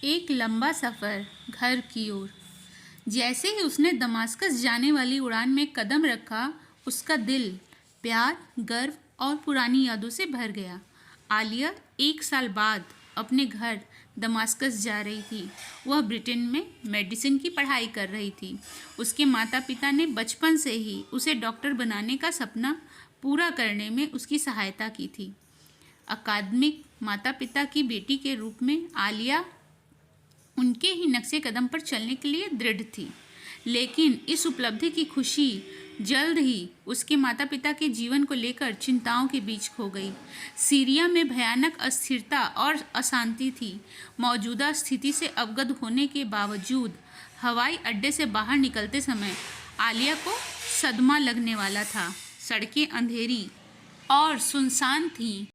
एक लंबा सफ़र घर की ओर। जैसे ही उसने दमास्कस जाने वाली उड़ान में कदम रखा, उसका दिल प्यार, गर्व और पुरानी यादों से भर गया। आलिया 1 साल बाद अपने घर दमास्कस जा रही थी। वह ब्रिटेन में मेडिसिन की पढ़ाई कर रही थी। उसके माता पिता ने बचपन से ही उसे डॉक्टर बनाने का सपना पूरा करने में उसकी सहायता की थी। अकादमिक माता पिता की बेटी के रूप में आलिया उनके ही नक्शे कदम पर चलने के लिए दृढ़ थी। लेकिन इस उपलब्धि की खुशी जल्द ही उसके माता पिता के जीवन को लेकर चिंताओं के बीच खो गई। सीरिया में भयानक अस्थिरता और अशांति थी। मौजूदा स्थिति से अवगत होने के बावजूद हवाई अड्डे से बाहर निकलते समय आलिया को सदमा लगने वाला था। सड़कें अंधेरी और सुनसान थीं,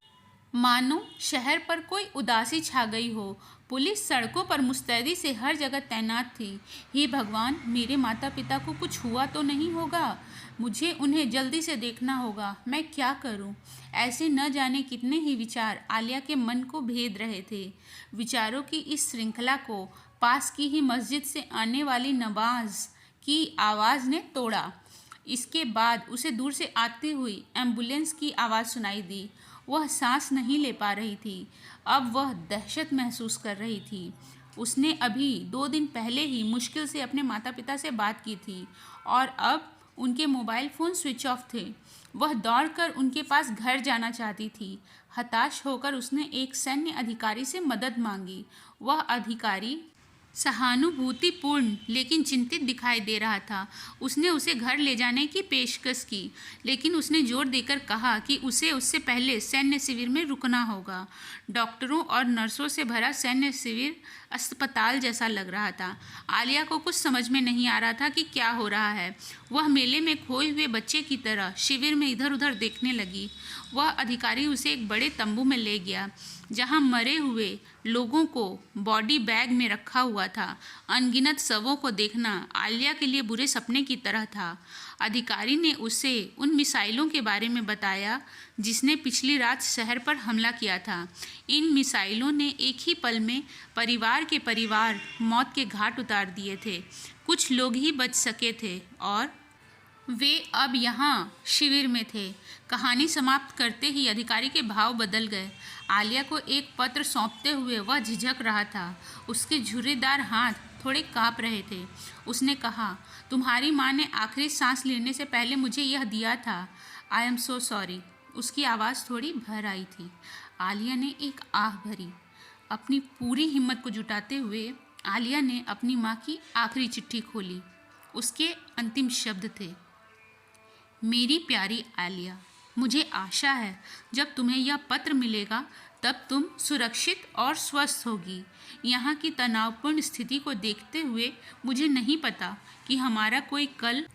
मानो शहर पर कोई उदासी छा गई हो। पुलिस सड़कों पर मुस्तैदी से हर जगह तैनात थी। हे भगवान, मेरे माता पिता को कुछ हुआ तो नहीं होगा। मुझे उन्हें जल्दी से देखना होगा। मैं क्या करूं? ऐसे न जाने कितने ही विचार आलिया के मन को भेद रहे थे। विचारों की इस श्रृंखला को पास की ही मस्जिद से आने वाली नमाज की आवाज़ ने तोड़ा। इसके बाद उसे दूर से आती हुई एम्बुलेंस की आवाज़ सुनाई दी। वह सांस नहीं ले पा रही थी। अब वह दहशत महसूस कर रही थी। उसने अभी 2 दिन पहले ही मुश्किल से अपने माता पिता से बात की थी और अब उनके मोबाइल फ़ोन स्विच ऑफ थे। वह दौड़कर उनके पास घर जाना चाहती थी। हताश होकर उसने एक सैन्य अधिकारी से मदद मांगी। वह अधिकारी सहानुभूतिपूर्ण लेकिन चिंतित दिखाई दे रहा था। उसने उसे घर ले जाने की पेशकश की, लेकिन उसने जोर देकर कहा कि उसे उससे पहले सैन्य शिविर में रुकना होगा। डॉक्टरों और नर्सों से भरा सैन्य शिविर अस्पताल जैसा लग रहा था। आलिया को कुछ समझ में नहीं आ रहा था कि क्या हो रहा है। वह मेले में खोए हुए बच्चे की तरह शिविर में इधर उधर देखने लगी। वह अधिकारी उसे एक बड़े तंबू में ले गया, जहां मरे हुए लोगों को बॉडी बैग में रखा हुआ था। अनगिनत शवों को देखना आलिया के लिए बुरे सपने की तरह था। अधिकारी ने उसे उन मिसाइलों के बारे में बताया जिसने पिछली रात शहर पर हमला किया था। इन मिसाइलों ने एक ही पल में परिवार के परिवार मौत के घाट उतार दिए थे। कुछ लोग ही बच सके थे और वे अब यहाँ शिविर में थे। कहानी समाप्त करते ही अधिकारी के भाव बदल गए। आलिया को एक पत्र सौंपते हुए वह झिझक रहा था। उसके झुर्रीदार हाथ थोड़े काँप रहे थे। उसने कहा, तुम्हारी माँ ने आखिरी सांस लेने से पहले मुझे यह दिया था। I am so sorry. उसकी आवाज़ थोड़ी भर आई थी। आलिया ने एक आह भरी। अपनी पूरी हिम्मत को जुटाते हुए आलिया ने अपनी माँ की आखिरी चिट्ठी खोली। उसके अंतिम शब्द थे, मेरी प्यारी आलिया, मुझे आशा है जब तुम्हें यह पत्र मिलेगा तब तुम सुरक्षित और स्वस्थ होगी। यहाँ की तनावपूर्ण स्थिति को देखते हुए मुझे नहीं पता कि हमारा कोई कल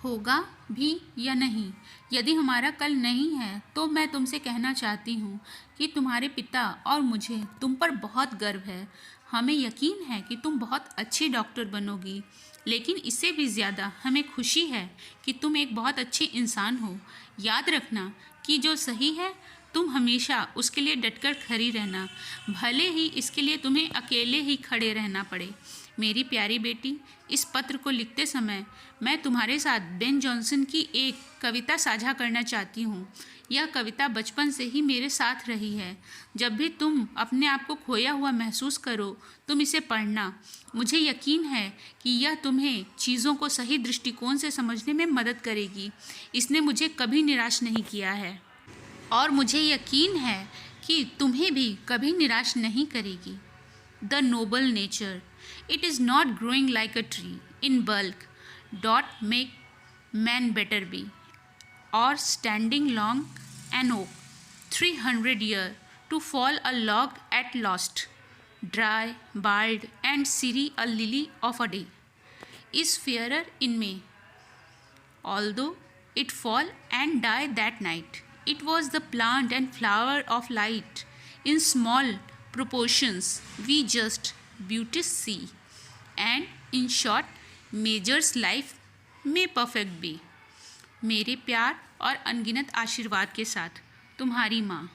होगा भी या नहीं। यदि हमारा कल नहीं है तो मैं तुमसे कहना चाहती हूँ कि तुम्हारे पिता और मुझे तुम पर बहुत गर्व है। हमें यकीन है कि तुम बहुत अच्छी डॉक्टर बनोगी, लेकिन इससे भी ज़्यादा हमें खुशी है कि तुम एक बहुत अच्छी इंसान हो। याद रखना कि जो सही है तुम हमेशा उसके लिए डटकर खड़ी रहना, भले ही इसके लिए तुम्हें अकेले ही खड़े रहना पड़े। मेरी प्यारी बेटी, इस पत्र को लिखते समय मैं तुम्हारे साथ बेन जॉनसन की एक कविता साझा करना चाहती हूँ। यह कविता बचपन से ही मेरे साथ रही है। जब भी तुम अपने आप को खोया हुआ महसूस करो, तुम इसे पढ़ना। मुझे यकीन है कि यह तुम्हें चीज़ों को सही दृष्टिकोण से समझने में मदद करेगी। इसने मुझे कभी निराश नहीं किया है और मुझे यकीन है कि तुम्हें भी कभी निराश नहीं करेगी। The noble nature, it is not growing like a tree in bulk, dot make man better be, or standing long an oak, 300 year to fall a log at last, dry, bald, and sere a lily of a day, is fairer in May, although it fall and die that night. It was the plant and flower of light in small proportions we just beauty see, and in short measures life may perfect be. मेरे प्यार और अनगिनत आशीर्वाद के साथ तुम्हारी माँ।